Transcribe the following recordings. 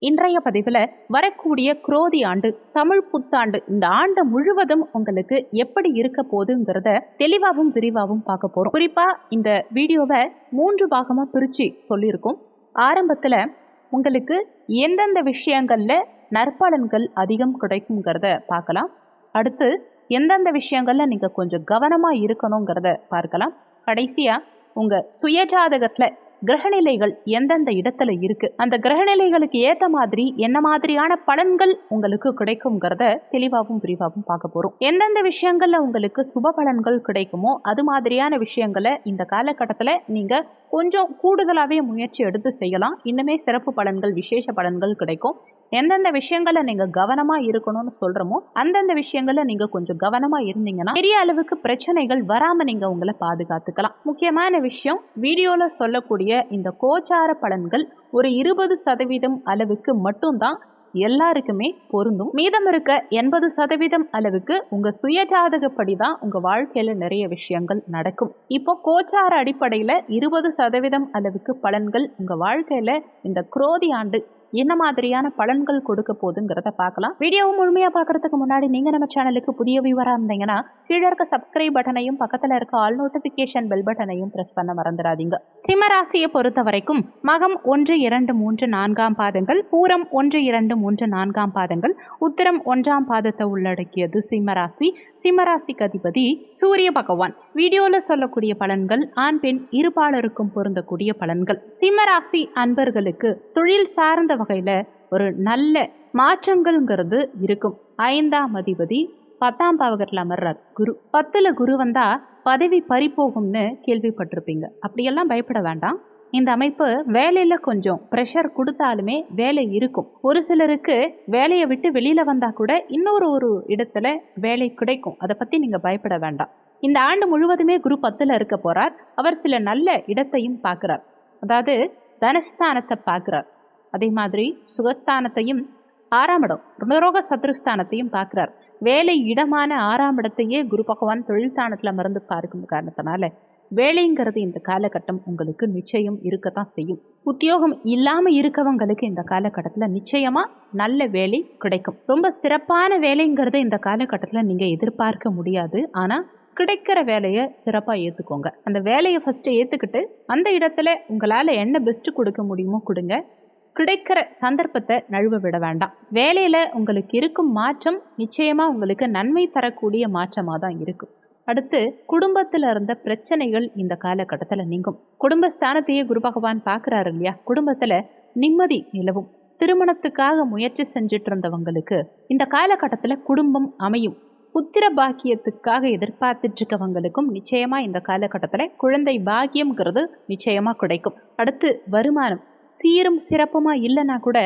இன்றைய பதிவில் வரக்கூடிய குரோதி ஆண்டு தமிழ் புத்தாண்டு இந்த ஆண்டு முழுவதும் உங்களுக்கு எப்படி இருக்க போகுதுங்கிறத தெளிவாகவும் விரிவாகவும் பார்க்க போறோம். குறிப்பா இந்த வீடியோவை 3 பாகமா பிரிச்சு சொல்லியிருக்கோம். ஆரம்பத்துல உங்களுக்கு எந்தெந்த விஷயங்கள்ல நற்பலன்கள் அதிகம் கிடைக்குங்கிறத பார்க்கலாம். அடுத்து எந்தெந்த விஷயங்கள்ல நீங்க கொஞ்சம் கவனமா இருக்கணுங்கிறத பார்க்கலாம். கடைசியா உங்க சுயஜாதகத்துல கிரகநிலைகள் எந்தெந்த இடத்துல இருக்கு, அந்த கிரகநிலைகளுக்கு ஏத்த மாதிரி என்ன மாதிரியான பலன்கள் உங்களுக்கு கிடைக்கும்ங்கிறத தெளிவாகவும் விரிவாகவும் பார்க்க போறோம். எந்தெந்த விஷயங்கள்ல உங்களுக்கு சுப பலன்கள் கிடைக்குமோ அது மாதிரியான விஷயங்களை இந்த காலகட்டத்துல நீங்க கொஞ்சம் கூடுதலாவே முயற்சி எடுத்து செய்யலாம். இன்னுமே சிறப்பு பலன்கள் விசேஷ பலன்கள் கிடைக்கும். எந்தெந்த விஷயங்கள்ல நீங்க கவனமா இருக்கணும்னு சொல்றோமோ அந்தந்த விஷயங்கள்ல நீங்க கொஞ்சம் கவனமா இருந்தீங்கன்னா பெரிய அளவுக்கு பிரச்சனைகள் வராம நீங்க உங்களை பாதுகாத்துக்கலாம். முக்கியமான விஷயம், வீடியோல சொல்லக்கூடிய இந்த கோச்சார பலன்கள் ஒரு 20% அளவுக்கு மட்டும்தான் எல்லாருக்குமே பொருந்தும். மீதம் இருக்க 80% அளவுக்கு உங்க சுயஜாதகப்படி தான் உங்க வாழ்க்கையில நிறைய விஷயங்கள் நடக்கும். இப்போ கோச்சார அடிப்படையில 20% அளவுக்கு பலன்கள் உங்க வாழ்க்கையில இந்த குரோதி ஆண்டு என்ன மாதிரியான பலன்கள் கொடுக்க போகுதுங்கிறத பார்க்கலாம். வீடியோவை முழுமையா பார்க்கறதுக்கு முன்னாடி நீங்க நம்ம சேனலுக்கு புதிய வியூவரா இருந்தீங்கன்னா கீழே இருக்க சப்ஸ்கிரைப் பட்டனையும் பக்கத்துல இருக்க ஆல் நோட்டிபிகேஷன் பெல் பட்டனையும் பிரஸ் பண்ண மறந்துடாதீங்க. சிம்ம ராசியை பொறுத்த வரைக்கும் மகம் 1, 2, 3, 4 பாதங்கள், பூரம் 1, 2, 3, 4 பாதங்கள், உத்திரம் 1ஆம் பாதத்தை உள்ளடக்கியது சிம்ம ராசி. சிம்ம ராசிக்கு அதிபதி சூரிய பகவான். வீடியோல சொல்லக்கூடிய பலன்கள் ஆண் பெண் இருபாலருக்கும் பொருந்தக்கூடிய பலன்கள். சிம்ம ராசி அன்பர்களுக்கு தொழில் சார்ந்த வகையில ஒரு நல்ல மாற்றங்கள்ங்கிறது இருக்கும். 5ஆம் அதிபதி 10ஆம் பாவகத்தில் அமர்றார் குரு. 10ல குரு வந்தா பதவி பறிபோகும்னு கேள்விப்பட்டிருப்பீங்க. அப்படியெல்லாம் பயப்பட வேண்டாம். இந்த அமைப்பு வேலையில கொஞ்சம் ப்ரெஷர் கொடுத்தாலுமே வேலை இருக்கும். ஒரு சிலருக்கு வேலையை விட்டு வெளியில வந்தா கூட இன்னொரு இடத்துல வேலை கிடைக்கும். அதை பத்தி நீங்க பயப்பட வேண்டாம். இந்த ஆண்டு முழுவதுமே குரு 10ல இருக்க போறார். அவர் சில நல்ல இடத்தையும் பார்க்கிறார். அதாவது தனஸ்தானத்தை பார்க்கிறார். அதே மாதிரி சுகஸ்தானத்தையும் 6ஆம் இடம் ருணரோக சத்ருஸ்தானத்தையும் பார்க்கிறார். வேலை இடமான 6ஆம் இடத்தையே குரு பகவான் தொழில் ஸ்தானத்துல மறந்து பார்க்கும் காரணத்தினால வேலைங்கிறது இந்த காலகட்டம் உங்களுக்கு நிச்சயம் இருக்கத்தான் செய்யும். உத்தியோகம் இல்லாம இருக்கவங்களுக்கு இந்த காலகட்டத்துல நிச்சயமா நல்ல வேலை கிடைக்கும். ரொம்ப சிறப்பான வேலைங்கிறத இந்த காலகட்டத்துல நீங்க எதிர்பார்க்க முடியாது. ஆனா கிடைக்கிற வேலையை சிறப்பாக ஏற்றுக்கோங்க. அந்த வேலையை ஃபஸ்ட்டு ஏற்றுக்கிட்டு அந்த இடத்துல உங்களால் என்ன பெஸ்ட்டு கொடுக்க முடியுமோ கொடுங்க. கிடைக்கிற சந்தர்ப்பத்தை நழுவ விட வேண்டாம். வேலையில் உங்களுக்கு இருக்கும் மாற்றம் நிச்சயமாக உங்களுக்கு நன்மை தரக்கூடிய மாற்றமாக தான் இருக்கும். அடுத்து குடும்பத்தில் இருந்த பிரச்சனைகள் இந்த காலகட்டத்தில் நீங்கும். குடும்பஸ்தானத்தையே குரு பகவான் பார்க்குறாரு இல்லையா? குடும்பத்தில் நிம்மதி நிலவும். திருமணத்துக்காக முயற்சி செஞ்சுட்டு இருந்தவங்களுக்கு இந்த காலகட்டத்தில் குடும்பம் அமையும். புத்திர பாக்கியத்துக்காக எதிர்பார்த்துட்டு இருக்கவங்களுக்கும் நிச்சயமா இந்த காலகட்டத்தில் குழந்தை பாக்கியம்ங்கிறது நிச்சயமா கிடைக்கும். அடுத்து வருமானம் சீரும் சிறப்புமா இல்லைன்னா கூட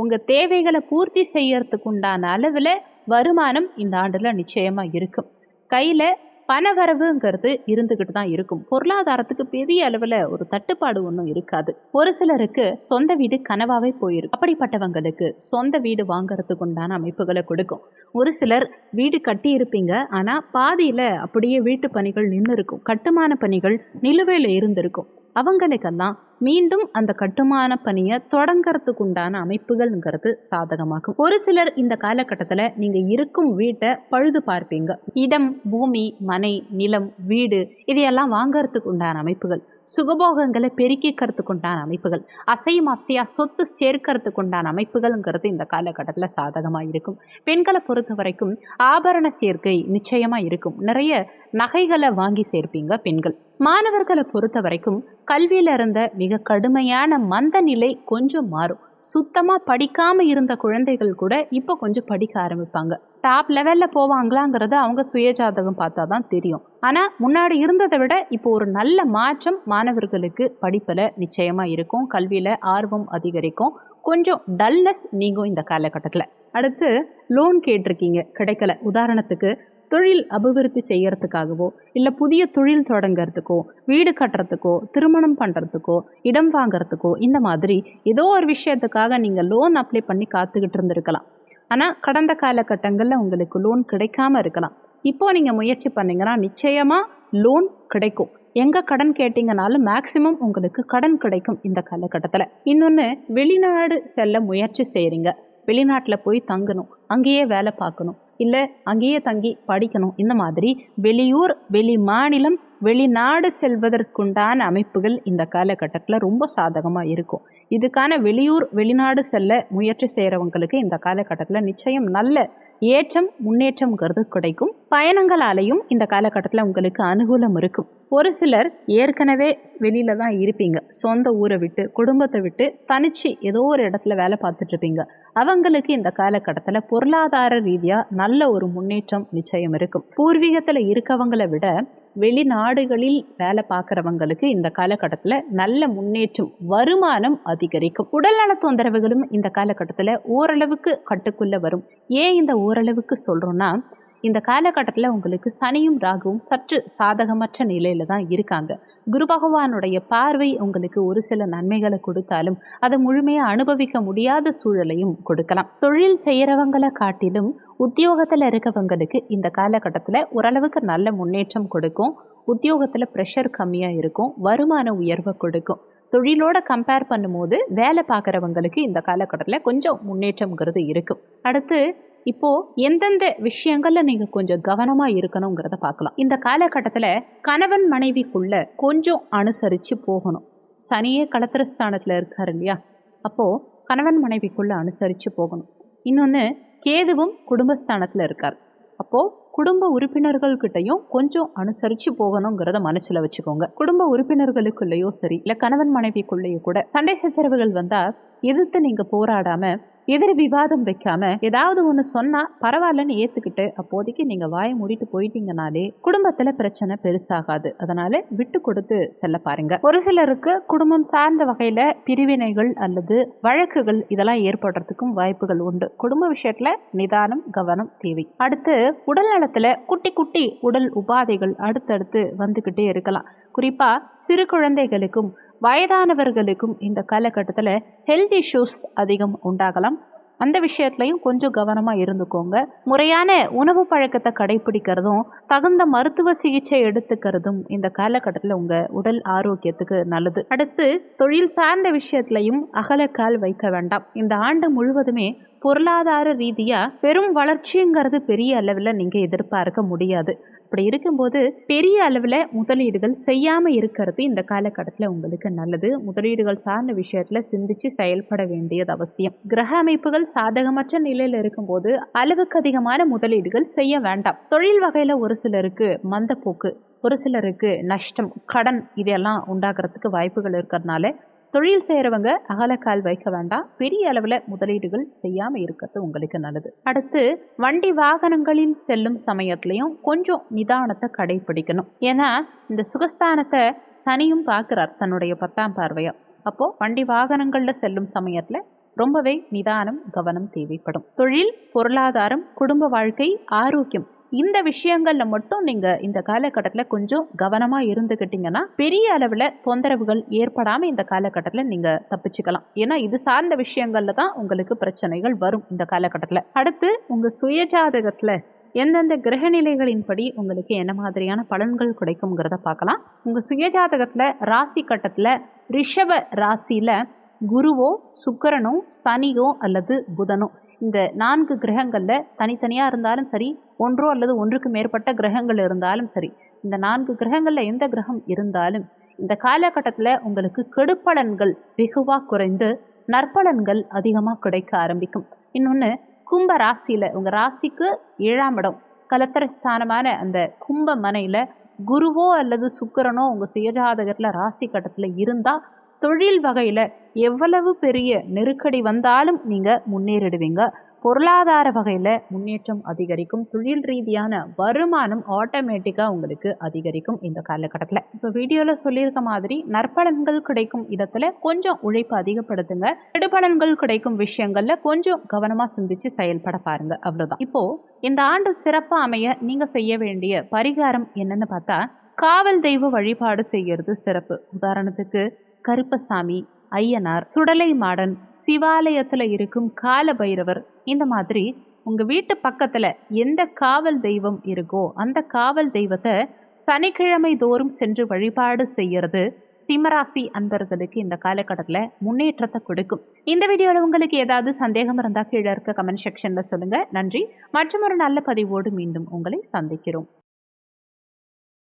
உங்க தேவைகளை பூர்த்தி செய்யறதுக்கு உண்டான அளவில் வருமானம் இந்த ஆண்டுல நிச்சயமா இருக்கும். கையில பணவரவுங்கிறது இருந்துகிட்டு தான் இருக்கும். பொருளாதாரத்துக்கு பெரிய அளவில் ஒரு தட்டுப்பாடு ஒன்றும் இருக்காது. ஒரு சிலருக்கு சொந்த வீடு கனவாவே போயிருக்கு. அப்படிப்பட்டவங்களுக்கு சொந்த வீடு வாங்கறதுக்கு உண்டான அமைப்புகளை கொடுக்கும். ஒரு சிலர் வீடு கட்டி இருப்பீங்க, ஆனால் பாதியில் அப்படியே வீட்டு பணிகள் நின்று இருக்கும். கட்டுமான பணிகள் நிலுவையில் இருந்திருக்கும். அவங்களுக்கெல்லாம் மீண்டும் அந்த கட்டுமான பணியை தொடங்கிறதுக்கு உண்டான அமைப்புகள்ங்கிறது சாதகமாகும். ஒரு சிலர் இந்த காலகட்டத்தில் நீங்கள் இருக்கும் வீட்டை பழுது பார்ப்பீங்க. இடம், பூமி, மனை, நிலம், வீடு இதையெல்லாம் வாங்கறதுக்கு உண்டான அமைப்புகள், சுகபோகங்களை பெருக்கிக்கிறதுக்கு உண்டான அமைப்புகள், அசையும் அசையா சொத்து சேர்க்கறதுக்கு உண்டான அமைப்புகள்ங்கிறது இந்த காலகட்டத்தில் சாதகமாக இருக்கும். பெண்களை பொறுத்த வரைக்கும் ஆபரண சேர்க்கை நிச்சயமாக இருக்கும். நிறைய நகைகளை வாங்கி சேர்ப்பீங்க பெண்கள். மாணவர்களை பொறுத்த வரைக்கும் கல்வியில இருந்த மிக கடுமையான மந்த நிலை கொஞ்சம் மாறும். சுத்தமா படிக்காம இருந்த குழந்தைகள் கூட இப்போ கொஞ்சம் படிக்க ஆரம்பிப்பாங்க. டாப் லெவல்ல போவாங்களாங்கிறத அவங்க சுயஜாதகம் பார்த்தா தான் தெரியும். ஆனா முன்னாடி இருந்ததை விட இப்போ ஒரு நல்ல மாற்றம் மாணவர்களுக்கு படிப்புல நிச்சயமா இருக்கும். கல்வியில ஆர்வம் அதிகரிக்கும். கொஞ்சம் டல்னஸ் நீங்கும் இந்த காலகட்டத்துல. அடுத்து லோன் கேட்டிருக்கீங்க, கிடைக்கல. உதாரணத்துக்கு தொழில் அபிவிருத்தி செய்யறதுக்காகவோ இல்லை புதிய தொழில் தொடங்கிறதுக்கோ, வீடு கட்டுறதுக்கோ, திருமணம் பண்ணுறதுக்கோ, இடம் வாங்கிறதுக்கோ, இந்த மாதிரி ஏதோ ஒரு விஷயத்துக்காக நீங்கள் லோன் அப்ளை பண்ணி காத்துக்கிட்டு இருந்திருக்கலாம். ஆனால் கடந்த காலகட்டங்களில் உங்களுக்கு லோன் கிடைக்காம இருக்கலாம். இப்போ நீங்கள் முயற்சி பண்ணீங்கன்னா நிச்சயமாக லோன் கிடைக்கும். எங்கே கடன் கேட்டிங்கனாலும் மேக்சிமம் உங்களுக்கு கடன் கிடைக்கும் இந்த காலகட்டத்தில். இன்னொன்று, வெளிநாடு செல்ல முயற்சி செய்கிறீங்க, வெளிநாட்டில் போய் தங்கணும், அங்கேயே வேலை பார்க்கணும், இல்லை அங்கேயே தங்கி படிக்கணும், இந்த மாதிரி வெளியூர், வெளி மாநிலம், வெளிநாடு செல்வதற்குண்டான அமைப்புகள் இந்த காலகட்டத்தில் ரொம்ப சாதகமாக இருக்கும். இதுக்கான வெளியூர், வெளிநாடு செல்ல முயற்சி செய்கிறவங்களுக்கு இந்த காலகட்டத்தில் நிச்சயம் நல்ல ஏற்றம், முன்னேற்றம்ங்கிறது கிடைக்கும். பயணங்களாலையும் இந்த காலகட்டத்தில் உங்களுக்கு அனுகூலம் இருக்கும். ஒரு சிலர் ஏற்கனவே வெளியில தான் இருப்பீங்க, சொந்த ஊரை விட்டு, குடும்பத்தை விட்டு தனிச்சு ஏதோ ஒரு இடத்துல வேலை பார்த்துட்டு இருப்பீங்க. அவங்களுக்கு இந்த காலகட்டத்தில் பொருளாதார ரீதியாக நல்ல ஒரு முன்னேற்றம் நிச்சயம் இருக்கும். பூர்வீகத்தில் இருக்கவங்களை விட வெளிநாடுகளில் வேலை பார்க்குறவங்களுக்கு இந்த காலகட்டத்தில் நல்ல முன்னேற்றம், வருமானம் அதிகரிக்கும். உடல்நல தொந்தரவுகளும் இந்த காலகட்டத்தில் ஓரளவுக்கு கட்டுக்குள்ளே வரும். ஏன் இந்த ஓரளவுக்கு சொல்கிறோன்னா, இந்த காலகட்டத்தில் உங்களுக்கு சனியும் ராகுவும் சற்று சாதகமற்ற நிலையில தான் இருக்காங்க. குரு பகவானுடைய பார்வை உங்களுக்கு ஒரு சில நன்மைகளை கொடுத்தாலும் அதை முழுமையாக அனுபவிக்க முடியாத சூழலையும் கொடுக்கலாம். தொழில் செய்கிறவங்களை காட்டிலும் உத்தியோகத்தில் இருக்கவங்களுக்கு இந்த காலகட்டத்தில் ஓரளவுக்கு நல்ல முன்னேற்றம் கொடுக்கும். உத்தியோகத்தில் ப்ரெஷர் கம்மியாக இருக்கும், வருமான உயர்வை கொடுக்கும். தொழிலோட கம்பேர் பண்ணும்போது வேலை பார்க்குறவங்களுக்கு இந்த காலகட்டத்தில் கொஞ்சம் முன்னேற்றம்ங்கிறது இருக்கும். அடுத்து, இப்போ எந்தெந்த விஷயங்கள்ல நீங்க கொஞ்சம் கவனமா இருக்கணுங்கிறத பார்க்கலாம். இந்த காலகட்டத்தில் கணவன் மனைவிக்குள்ள கொஞ்சம் அனுசரித்து போகணும். சனியே களத்திரஸ்தானத்தில் இருக்காரு இல்லையா, அப்போ கணவன் மனைவிக்குள்ள அனுசரித்து போகணும். இன்னொன்று, கேதுவும் குடும்பஸ்தானத்தில் இருக்கார், அப்போ குடும்ப உறுப்பினர்கள்கிட்டையும் கொஞ்சம் அனுசரித்து போகணுங்கிறத மனசில் வச்சுக்கோங்க. குடும்ப உறுப்பினர்களுக்குள்ளேயோ சரி, இல்லை கணவன் மனைவிக்குள்ளேயோ கூட சண்டை சச்சரவுகள் வந்தால் எதிர்த்து நீங்கள் போராடாமல், எதிர் விவாதம் வைக்காம, ஏதாவது ஒன்று சொன்னா பரவாயில்லன்னு ஏத்துக்கிட்டு அப்போதைக்கு நீங்க வாயை மூடிட்டு போயிட்டீங்கனாலே குடும்பத்துல பிரச்சனை பெருசாகாது. அதனால விட்டு கொடுத்து செல்ல பாருங்க. ஒரு சிலருக்கு குடும்பம் சார்ந்த வகையில பிரிவினைகள் அல்லது வழக்குகள் இதெல்லாம் ஏற்படுறதுக்கும் வாய்ப்புகள் உண்டு. குடும்ப விஷயத்துல நிதானம், கவனம் தேவை. அடுத்து, உடல் நலத்துல குட்டி குட்டி உடல் உபாதைகள் அடுத்தடுத்து வந்துகிட்டே இருக்கலாம். குறிப்பா சிறு குழந்தைகளுக்கும் வயதானவர்களுக்கும் இந்த காலகட்டத்தில் ஹெல்த் இஷ்யூஸ் அதிகம் உண்டாகலாம். அந்த விஷயத்துலையும் கொஞ்சம் கவனமாக இருந்துக்கோங்க. முறையான உணவு பழக்கத்தை கடைபிடிக்கிறதும் தகுந்த மருத்துவ சிகிச்சை எடுத்துக்கிறதும் இந்த காலகட்டத்தில் உங்கள் உடல் ஆரோக்கியத்துக்கு நல்லது. அடுத்து, தொழில் சார்ந்த விஷயத்துலையும் அகலக்கால் வைக்க வேண்டாம். இந்த ஆண்டு முழுவதுமே பொருளாதார ரீதியாக பெரும் வளர்ச்சிங்கிறது பெரிய அளவில் நீங்கள் எதிர்பார்க்க முடியாது. அப்படி இருக்கும்போது பெரிய அளவில் முதலீடுகள் செய்யாமல் இருக்கிறது இந்த காலகட்டத்தில் உங்களுக்கு நல்லது. முதலீடுகள் சார்ந்த விஷயத்தில் சிந்திச்சு செயல்பட வேண்டியது அவசியம். கிரக அமைப்புகள் சாதகமற்ற நிலையில் இருக்கும்போது அளவுக்கு அதிகமான முதலீடுகள் செய்ய வேண்டாம். தொழில் வகையில் ஒரு சிலருக்கு மந்தப்போக்கு, ஒரு சிலருக்கு நஷ்டம், கடன் இதெல்லாம் உண்டாகிறதுக்கு வாய்ப்புகள் இருக்கிறதுனால தொழில் செய்கிறவங்க அகலக்கால் வைக்க வேண்டாம். பெரிய அளவில் முதலீடுகள் செய்யாமல் இருக்கிறது உங்களுக்கு நல்லது. அடுத்து, வண்டி வாகனங்களில் செல்லும் சமயத்துலையும் கொஞ்சம் நிதானத்தை கடைபிடிக்கணும். ஏன்னா இந்த சுகஸ்தானத்தை சனியும் பார்க்குறார் தன்னுடைய 10ஆம் பார்வையா. அப்போது வண்டி வாகனங்களில் செல்லும் சமயத்தில் ரொம்பவே நிதானம், கவனம் தேவைப்படும். தொழில், பொருளாதாரம், குடும்ப வாழ்க்கை, ஆரோக்கியம், இந்த விஷயங்கள்ல மட்டும் நீங்க இந்த காலகட்டத்தில் கொஞ்சம் கவனமா இருந்துக்கிட்டீங்கன்னா பெரிய அளவில் தொந்தரவுகள் ஏற்படாம இந்த காலகட்டத்தில் நீங்க தப்பிச்சுக்கலாம். ஏன்னா இது சார்ந்த விஷயங்கள்ல தான் உங்களுக்கு பிரச்சனைகள் வரும் இந்த காலகட்டத்தில். அடுத்து, உங்க சுயஜாதகத்துல எந்தெந்த கிரகநிலைகளின்படி உங்களுக்கு என்ன மாதிரியான பலன்கள் கிடைக்கும்ங்கிறத பார்க்கலாம். உங்க சுயஜாதகத்துல ராசி கட்டத்துல ரிஷப ராசியில குருவோ, சுக்கிரனோ, சனியோ அல்லது புதனோ, இந்த 4 கிரகங்களில் தனித்தனியாக இருந்தாலும் சரி, ஒன்றோ அல்லது ஒன்றுக்கு மேற்பட்ட கிரகங்கள் இருந்தாலும் சரி, இந்த 4 கிரகங்களில் எந்த கிரகம் இருந்தாலும் இந்த காலகட்டத்தில் உங்களுக்கு கெடுப்பலன்கள் வெகுவாக குறைந்து நற்பலன்கள் அதிகமாக கிடைக்க ஆரம்பிக்கும். இன்னொன்று, கும்ப ராசியில் உங்கள் ராசிக்கு 7ஆம் இடம் கலத்திரஸ்தானமான அந்த கும்ப மனையில் குருவோ அல்லது சுக்கிரனோ உங்கள் சுயஜாதகத்தில் ராசி கட்டத்தில் இருந்தால் தொழில் வகையில் எவ்வளவு பெரிய நெருக்கடி வந்தாலும் நீங்கள் முன்னேறிடுவீங்க. பொருளாதார வகையில் முன்னேற்றம் அதிகரிக்கும். தொழில் ரீதியான வருமானம் ஆட்டோமேட்டிக்காக உங்களுக்கு அதிகரிக்கும் இந்த காலகட்டத்தில். இப்போ வீடியோவில் சொல்லியிருக்க மாதிரி நற்பலன்கள் கிடைக்கும் இடத்துல கொஞ்சம் உழைப்பு அதிகப்படுத்துங்க. கெடுபலன்கள் கிடைக்கும் விஷயங்களில் கொஞ்சம் கவனமாக சிந்திச்சு செயல்பட பாருங்க, அவ்வளோதான். இப்போது இந்த ஆண்டு சிறப்பாக அமைய நீங்கள் செய்ய வேண்டிய பரிகாரம் என்னன்னு பார்த்தா, காவல் தெய்வ வழிபாடு செய்கிறது சிறப்பு. உதாரணத்துக்கு கருப்பசாமி, ஐயனார், சுடலை மாடன், சிவாலயத்தில் இருக்கும் கால பைரவர், இந்த மாதிரி உங்கள் வீட்டு பக்கத்தில் எந்த காவல் தெய்வம் இருக்கோ அந்த காவல் தெய்வத்தை சனிக்கிழமை தோறும் சென்று வழிபாடு செய்யறது சிம்மராசி அன்பர்களுக்கு இந்த காலகட்டத்தில் முன்னேற்றத்தை கொடுக்கும். இந்த வீடியோவில் உங்களுக்கு ஏதாவது சந்தேகம் இருந்தால் கீழே இருக்க கமெண்ட் செக்ஷன்ல சொல்லுங்க. நன்றி. மற்றும் ஒரு நல்ல பதிவோடு மீண்டும் உங்களை சந்திக்கிறோம்.